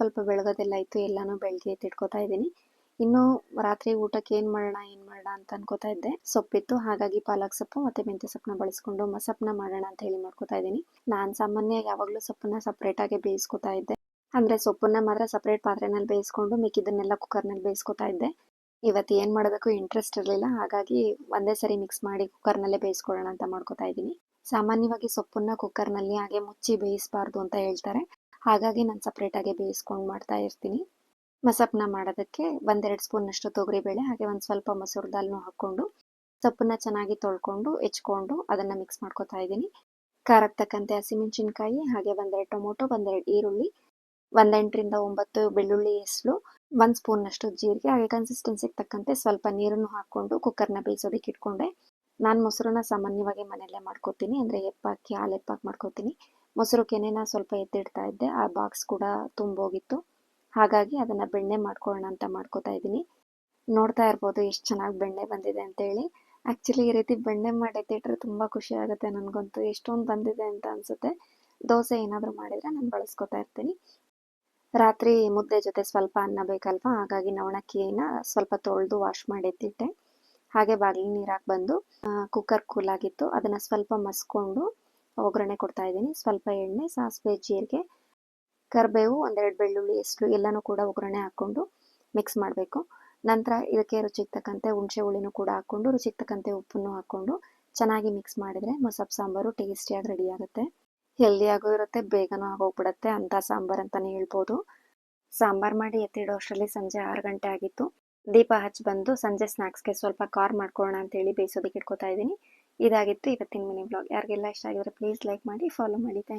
ಸ್ವಲ್ಪ ಬೆಳಗೋದೆಲ್ಲ ಇತ್ತು, ಎಲ್ಲಾನು ಬೆಳಗ್ಗೆ ಎತ್ತಿಟ್ಕೋತಾ ಇದ್ದೀನಿ. ಇನ್ನು ರಾತ್ರಿ ಊಟಕ್ಕೆ ಏನು ಮಾಡೋಣ ಅಂತ ಅನ್ಕೋತಾ ಇದ್ದೆ. ಸೊಪ್ಪಿತ್ತು, ಹಾಗಾಗಿ ಪಾಲಕ್ ಸೊಪ್ಪು ಮತ್ತು ಮೆಂತ್ಯ ಸೊಪ್ಪನ್ನ ಬಳಸ್ಕೊಂಡು ಮಸಪ್ಪನ್ನ ಮಾಡೋಣ ಅಂತ ಹೇಳಿ ಮಾಡ್ಕೋತಾ ಇದ್ದೀನಿ. ನಾನು ಸಾಮಾನ್ಯ ಯಾವಾಗಲೂ ಸೊಪ್ಪನ್ನ ಸಪ್ರೇಟಾಗಿ ಬೇಯಿಸ್ಕೊತಾ ಇದ್ದೆ. ಅಂದರೆ ಸೊಪ್ಪನ್ನ ಮಾತ್ರ ಸಪ್ರೇಟ್ ಪಾತ್ರೆನಲ್ಲಿ ಬೇಯಿಸ್ಕೊಂಡು ಮಿಕ್ಕಿದ್ದನ್ನೆಲ್ಲ ಕುಕ್ಕರ್ನಲ್ಲಿ ಬೇಯಿಸ್ಕೊತಾ ಇದ್ದೆ. ಇವತ್ತು ಏನು ಮಾಡೋದಕ್ಕೂ ಇಂಟ್ರೆಸ್ಟ್ ಇರಲಿಲ್ಲ, ಹಾಗಾಗಿ ಒಂದೇ ಸರಿ ಮಿಕ್ಸ್ ಮಾಡಿ ಕುಕ್ಕರ್ನಲ್ಲೇ ಬೇಯಿಸ್ಕೊಳ್ಳೋಣ ಅಂತ ಮಾಡ್ಕೋತಾ ಇದ್ದೀನಿ. ಸಾಮಾನ್ಯವಾಗಿ ಸೊಪ್ಪನ್ನ ಕುಕ್ಕರ್ನಲ್ಲಿ ಹಾಗೆ ಮುಚ್ಚಿ ಬೇಯಿಸಬಾರ್ದು ಅಂತ ಹೇಳ್ತಾರೆ, ಹಾಗಾಗಿ ನಾನು ಸಪ್ರೇಟಾಗಿ ಬೇಯಿಸ್ಕೊಂಡು ಮಾಡ್ತಾ ಇರ್ತೀನಿ. ಮಸಪ್ಪನ್ನ ಮಾಡೋದಕ್ಕೆ 1-2 ಸ್ಪೂನಷ್ಟು ತೊಗರಿಬೇಳೆ ಹಾಗೆ ಒಂದು ಸ್ವಲ್ಪ ಮಸೂರ್ ದಾಲ್ನು ಹಾಕ್ಕೊಂಡು ಸೊಪ್ಪನ್ನ ಚೆನ್ನಾಗಿ ತೊಳ್ಕೊಂಡು ಹೆಚ್ಕೊಂಡು ಅದನ್ನು ಮಿಕ್ಸ್ ಮಾಡ್ಕೊತಾ ಇದ್ದೀನಿ. ಖಾರಕ್ಕೆ ತಕ್ಕಂತೆ ಹಸಿಮೆಣಸಿನ್ಕಾಯಿ ಹಾಗೆ 1-2 ಟೊಮೊಟೊ, 1-2 ಈರುಳ್ಳಿ, 8ರಿಂದ 9 ಬೆಳ್ಳುಳ್ಳಿ ಹೆಸರು, 1 ಸ್ಪೂನಷ್ಟು ಜೀರಿಗೆ ಹಾಗೆ ಕನ್ಸಿಸ್ಟೆನ್ಸಿಗೆ ತಕ್ಕಂತೆ ಸ್ವಲ್ಪ ನೀರನ್ನು ಹಾಕ್ಕೊಂಡು ಕುಕ್ಕರ್ನ ಬೇಯಿಸೋದಕ್ಕೆ ಇಟ್ಕೊಂಡೆ. ನಾನು ಮೊಸರನ್ನ ಸಾಮಾನ್ಯವಾಗಿ ಮನೆಯಲ್ಲೇ ಮಾಡ್ಕೋತೀನಿ, ಅಂದರೆ ಹೆಪ್ಪಾಕಿ ಹಾಲು ಹೆಪ್ಪಾಕಿ ಮಾಡ್ಕೋತೀನಿ. ಮೊಸರು ಕೆನೆನ ಸ್ವಲ್ಪ ಎತ್ತಿಡ್ತಾ ಇದ್ದೆ, ಆ ಬಾಕ್ಸ್ ಕೂಡ ತುಂಬೋಗಿತ್ತು, ಹಾಗಾಗಿ ಅದನ್ನು ಬೆಣ್ಣೆ ಮಾಡ್ಕೊಳ್ಳೋಣ ಅಂತ ಮಾಡ್ಕೋತಾ ಇದ್ದೀನಿ. ನೋಡ್ತಾ ಇರ್ಬೋದು ಎಷ್ಟು ಚೆನ್ನಾಗಿ ಬೆಣ್ಣೆ ಬಂದಿದೆ ಅಂತೇಳಿ. ಆ್ಯಕ್ಚುಲಿ ಈ ರೀತಿ ಬೆಣ್ಣೆ ಮಾಡಿ ಎತ್ತಿಟ್ರೆ ತುಂಬ ಖುಷಿ ಆಗುತ್ತೆ ನನಗಂತೂ, ಎಷ್ಟೊಂದು ಬಂದಿದೆ ಅಂತ ಅನಿಸುತ್ತೆ. ದೋಸೆ ಏನಾದರೂ ಮಾಡಿದರೆ ನಾನು ಬಳಸ್ಕೊತಾ ಇರ್ತೀನಿ. ರಾತ್ರಿ ಮುದ್ದೆ ಜೊತೆ ಸ್ವಲ್ಪ ಅನ್ನ ಬೇಕಲ್ವಾ, ಹಾಗಾಗಿ ನವಣಕ್ಕಿನ ಸ್ವಲ್ಪ ತೊಳೆದು ವಾಶ್ ಮಾಡಿ ಎತ್ತಿಟ್ಟೆ. ಹಾಗೆ ಬಾಗಿಲಿಗೆ ನೀರು ಹಾಕಿ ಬಂದು ಕುಕ್ಕರ್ ಕೂಲಾಗಿತ್ತು, ಅದನ್ನು ಸ್ವಲ್ಪ ಮಸ್ಕೊಂಡು ಒಗ್ಗರಣೆ ಕೊಡ್ತಾ ಇದ್ದೀನಿ. ಸ್ವಲ್ಪ ಎಣ್ಣೆ, ಸಾಸಿವೆ, ಜೀರಿಗೆ, ಕರಿಬೇವು, 1-2 ಬೆಳ್ಳುಳ್ಳಿ ಹೆಸರು ಎಲ್ಲನೂ ಕೂಡ ಒಗ್ಗರಣೆ ಹಾಕ್ಕೊಂಡು ಮಿಕ್ಸ್ ಮಾಡಬೇಕು. ನಂತರ ಇದಕ್ಕೆ ರುಚಿಗೆ ತಕ್ಕಂತೆ ಹುಣಸೆ ಹುಳಿನೂ ಕೂಡ ಹಾಕ್ಕೊಂಡು ರುಚಿಗೆ ತಕ್ಕಂತೆ ಉಪ್ಪನ್ನು ಹಾಕ್ಕೊಂಡು ಚೆನ್ನಾಗಿ ಮಿಕ್ಸ್ ಮಾಡಿದರೆ ಮೊಸಪ್ಪು ಸಾಂಬಾರು ಟೇಸ್ಟಿಯಾಗಿ ರೆಡಿ ಆಗುತ್ತೆ. ಹೆಲ್ದಿಯಾಗೂ ಇರುತ್ತೆ, ಬೇಗನೂ ಆಗೋಗ್ಬಿಡುತ್ತೆ ಅಂಥ ಸಾಂಬಾರು ಅಂತಲೇ ಹೇಳ್ಬೋದು. ಸಾಂಬಾರು ಮಾಡಿ ಎತ್ತಿಡೋ ಅಷ್ಟರಲ್ಲಿ ಸಂಜೆ 6 ಗಂಟೆ ಆಗಿತ್ತು. ದೀಪ ಹಚ್ಚಿ ಬಂದು ಸಂಜೆ ಸ್ನ್ಯಾಕ್ಸ್ಗೆ ಸ್ವಲ್ಪ ಕಾರ್ ಮಾಡ್ಕೊಳ್ಳೋಣ ಅಂತೇಳಿ ಬೇಯಿಸೋದಕ್ಕೆ ಇಟ್ಕೋತಾ ಇದ್ದೀನಿ. ಇದಾಗಿತ್ತು ಇವತ್ತಿನ ಮಿನಿ ಬ್ಲಾಗ್. ಯಾರಿಗೆಲ್ಲ ಇಷ್ಟ ಆಗಿದ್ರೆ ಪ್ಲೀಸ್ ಲೈಕ್ ಮಾಡಿ, ಫಾಲೋ ಮಾಡಿ. Thank you.